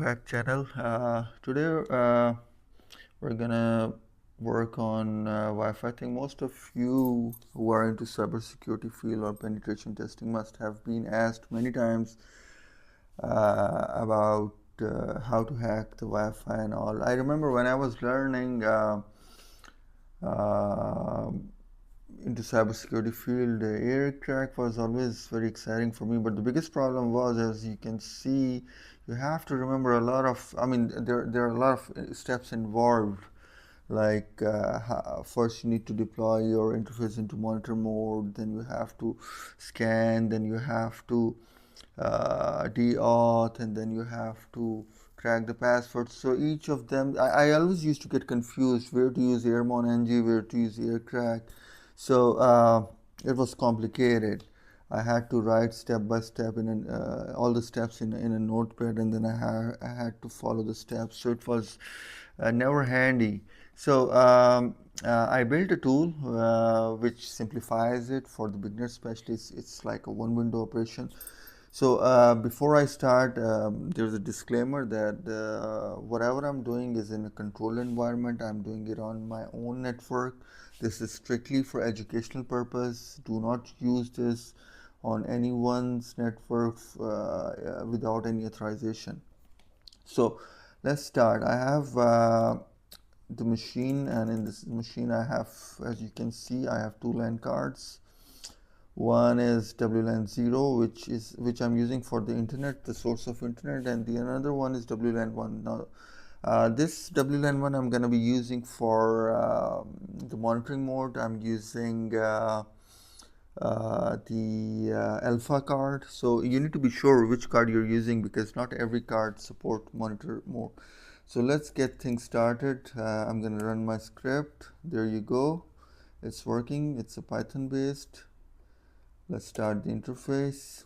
Back channel. Today we're gonna work on Wi-Fi. I think most of you who are into cybersecurity field or penetration testing must have been asked many times about how to hack the Wi-Fi and all. I remember when I was learning uh, into cybersecurity field, aircrack was always very exciting for me. But the biggest problem was, as you can see, you have to remember a lot of. I mean, there are a lot of steps involved. Like first, you need to deploy your interface into monitor mode. Then you have to scan. Then you have to de-auth, and then you have to crack the password. So each of them, I always used to get confused where to use airmon-ng, where to use aircrack. So it was complicated. I had to write step by step all the steps in a notepad, and then I had to follow the steps. So it was never handy. So I built a tool which simplifies it for the beginner, especially. It's like a one window operation. So before I start, there's a disclaimer that whatever I'm doing is in a controlled environment. I'm doing it on my own network. This is strictly for educational purpose. Do not use this on anyone's network without any authorization. So let's start. I have the machine, and in this machine I have, as you can see, I have two LAN cards. One is WLAN 0, which I'm using for the internet, the source of internet, and the another one is WLAN 1. Now, this WLAN 1 I'm going to be using for the monitoring mode. I'm using the alpha card. So you need to be sure which card you're using because not every card support monitor mode. So let's get things started. I'm going to run my script. There you go. It's working. It's a Python based. Let's start the interface.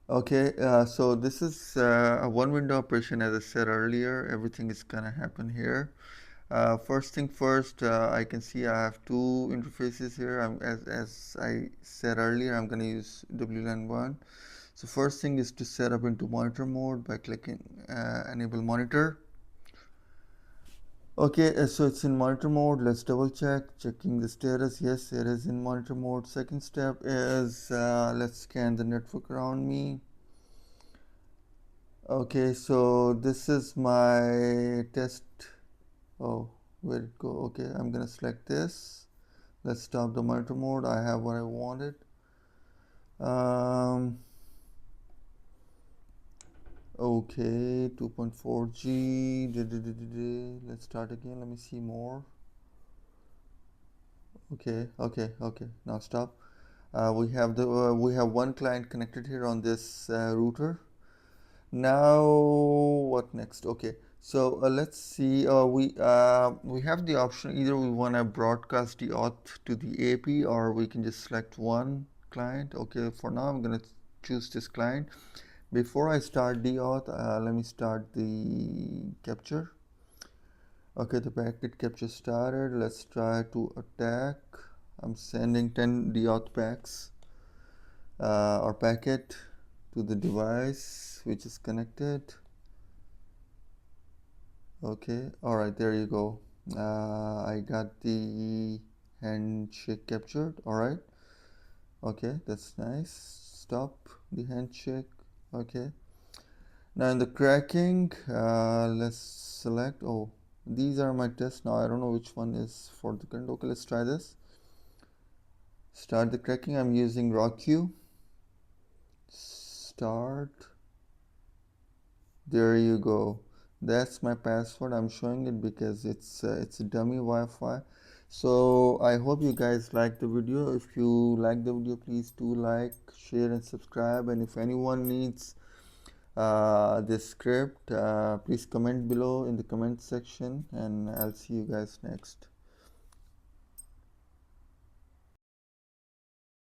Okay, so this is a one window operation. As I said earlier, everything is gonna happen here. First thing first, I can see I have two interfaces here. As I said earlier, I'm gonna use WLAN 1. So first thing is to set up into monitor mode by clicking enable monitor. Okay, so it's in monitor mode. Let's double checking the status. Yes, it is in monitor mode. Second step is let's scan the network around me. Okay, so this is my test. Oh, where'd it go? Okay, I'm gonna select this. Let's stop the monitor mode. I have what I wanted. Okay, 2.4G. Let's start again. Let me see more. Okay. Now stop. We have one client connected here on this router. Now what next? Okay, so let's see. We have the option, either we want to broadcast the auth to the AP, or we can just select one client. Okay, for now I'm gonna choose this client. Before I start the auth, let me start the capture. Okay, the packet capture started. Let's try to attack. I'm sending 10 deauth packs or packet to the device which is connected. Okay, all right, there you go. I got the handshake captured. All right, okay, that's nice. Stop the handshake. Okay, now in the cracking, let's select. Oh, these are my tests now. I don't know which one is for the current. Okay, let's try this. Start the cracking. I'm using RawQ. Start. There you go. That's my password. I'm showing it because it's a dummy Wi-Fi. So I hope you guys like the video. If you like the video, please do like, share, and subscribe. And if anyone needs this script, please comment below in the comment section, and I'll see you guys next.